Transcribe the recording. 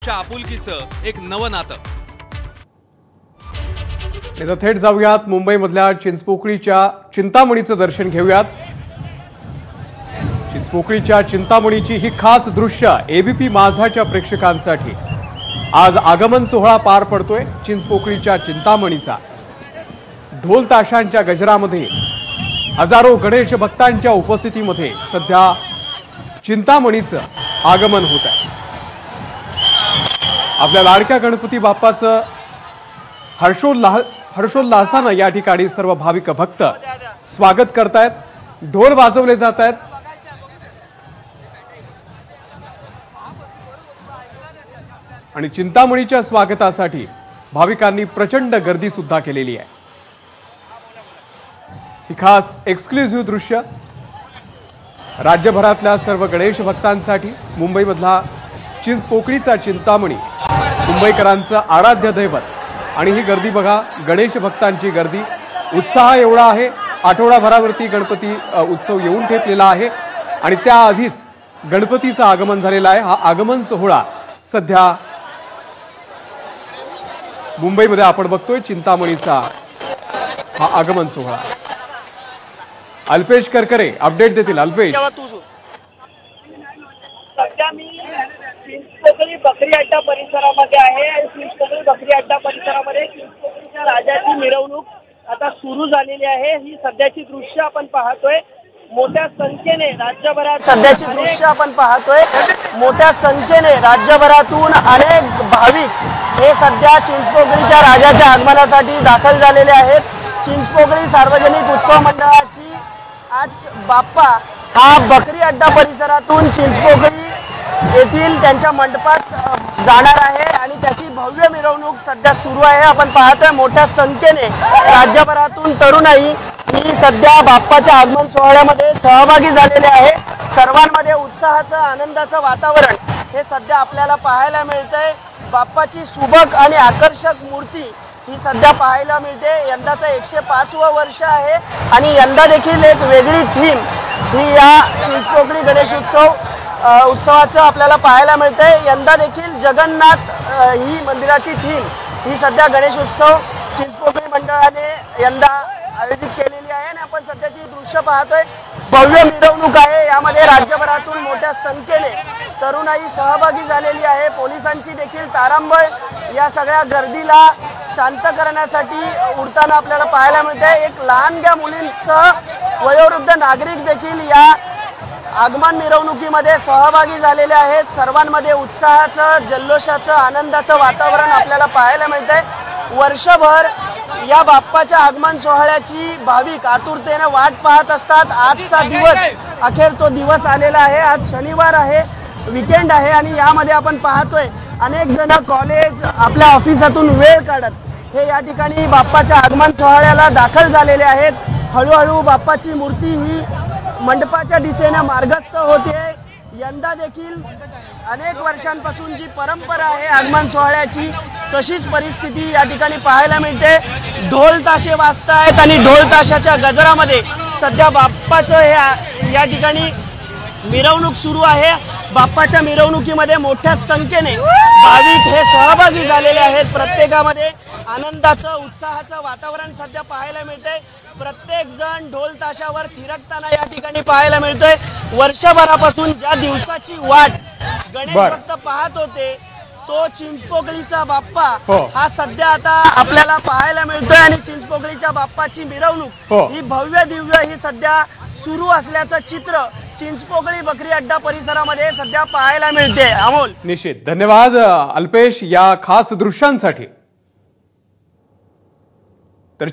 आपुलकीचं एक नवं नातं। आता थेट जाऊयात मुंबईमधल्या चिंचपोकळीच्या चिंतामणीचं दर्शन घेऊयात। चिंचपोकळीच्या चिंतामणीची ही खास दृश्य एबीपी माझाच्या प्रेक्षकांसाठी आज आगमन सोहळा पार पडतोय। चिंचपोकळीच्या चिंतामणीचा ढोल ताशांच्या गजरामध्ये हजारो गणेश भक्तांच्या उपस्थितीमध्ये सध्या चिंतामणीचं आगमन होत आहे। आपल्या लाडक्या गणपती बाप्पाचं हर्षोल्लासानं या ठिकाणी सर्व भाविक भक्त स्वागत करतायत, ढोल वाजवले जात आहेत। आणि चिंतामणीच्या स्वागतासाठी भाविकांनी प्रचंड गर्दी सुद्धा केलेली आहे। ही खास एक्सक्लुझिव्ह दृश्य राज्यभरातल्या सर्व गणेश भक्तांसाठी मुंबईमधला चिंचपोकळीचा चिंतामणी मुंबईकरांचं आराध्य दैवत। आणि ही गर्दी बघा, गणेश भक्तांची गर्दी, उत्साह एवढा आहे। आठवडाभरावरती गणपती उत्सव येऊन ठेपलेला आहे आणि त्याआधीच गणपतीचं आगमन झालेलं आहे। हा आगमन सोहळा सध्या मुंबईमध्ये आपण बघतोय, चिंतामणीचा हा आगमन सोहळा। अल्पेश करकरे अपडेट देतील। अल्पेश, सध्या मी चिंचपोकळी बकरी अड्डा परिसरामध्ये आहे आणि चिंचपोकळी बकरी अड्डा परिसरामध्ये चिंचपोकळीच्या राजाची मिरवणूक आता सुरू झालेली आहे। ही सध्याची दृश्य आपण पाहतोय। मोठ्या संख्येने राज्यभरात सध्याची दृश्य आपण पाहतोय। मोठ्या संख्येने राज्यभरातून अनेक भाविक हे सध्या चिंचपोकळीच्या राजाच्या आगमनासाठी दाखल झालेले आहेत। चिंचपोकळी सार्वजनिक उत्सव मंडळाची आज बाप्पा हा बकरी अड्डा परिसरातून चिंचपोकळी येथील त्यांच्या मंडपात जाणार आहे आणि त्याची भव्य मिरवणूक सध्या सुरू आहे। आपण पाहतोय मोठ्या संख्येने राज्यभरातून तरुणाई ही सध्या बाप्पाच्या आगमन सोहळ्यामध्ये सहभागी झालेले आहे। सर्वांमध्ये उत्साहाचं आनंदाचं वातावरण हे सध्या आपल्याला पाहायला मिळतंय। बाप्पाची सुबक आणि आकर्षक मूर्ती ही सध्या पाहायला मिळते। यंदाचं 105वं वर्ष आहे आणि यंदा देखील एक वेगळी थीम ही या चिंचपोकळी गणेश उत्सवाचं आपल्याला पाहायला मिळतंय। यंदा देखील जगन्नाथ ही मंदिराची थीम ही सध्या गणेश उत्सव चिंचपोकळी मंडळाने यंदा आयोजित केलेली आहे आणि आपण सध्याची दृश्य पाहतोय। भव्य मिरवणूक आहे, यामध्ये राज्यभरातून मोठ्या संख्येने तरुणाई सहभागी झालेली आहे। पोलिसांची देखील तारांबळ या सगळ्या गर्दीला शांत करण्यासाठी उडताना आपल्याला पाहायला मिळते। एक लहानग्या मुलींसह वयोवृद्ध नागरिक देखील या आगमन मिरवणुकीमध्ये सहभागी झालेले आहेत। सर्वांमध्ये उत्साहाचं, जल्लोषाचं, आनंदाचं वातावरण आपल्याला पाहायला मिळतंय। वर्षभर या बाप्पाच्या आगमन सोहळ्याची भाविक आतुरतेने वाट पाहत असतात। आजचा दिवस अखेर तो दिवस आलेला आहे। आज शनिवार आहे, वीकेंड आहे आणि यामध्ये आपण पाहतोय अनेक जण कॉलेज, आपल्या ऑफिसातून वेळ काढत हे या ठिकाणी बाप्पाच्या आगमन सोहळ्याला दाखल झालेले आहेत। हळूहळू बाप्पाची मूर्ती ही मंडपाच्या दिशेने मार्गस्थ होते। यंदा देखील अनेक वर्षांपासून जी परंपरा आहे आगमन सोहळ्याची, तशीच परिस्थिती या ठिकाणी पाहायला मिळते। ढोल ताशे वाजतायत आणि ढोल ताशाच्या गजरामध्ये सध्या बाप्पाचं हे या ठिकाणी मिरवणूक सुरू आहे। बाप्पाच्या मिरवणुकीमध्ये मोठ्या संख्येने भाविक हे सहभागी झालेले आहेत। प्रत्येकामध्ये आनंदाचं, उत्साहाचं वातावरण सध्या पाहायला मिळतंय। प्रत्येक जण ढोल ताशावर थिरकताना या ठिकाणी पाहायला मिळतोय। वर्षभरापासून ज्या दिवसाची वाट गणेश भक्त पाहत होते, तो चिंचपोकळीचा बाप्पा हा सध्या आता आपल्याला पाहायला मिळतोय आणि चिंचपोकळीच्या बाप्पाची मिरवणूक ही भव्य दिव्य ही सध्या सुरू असल्याचं चित्र चिंचपोकळी बकरी अड्डा परिसरामध्ये सध्या पाहायला मिळते। अमोल, निश्चित धन्यवाद अल्पेश या खास दृश्यांसाठी। तर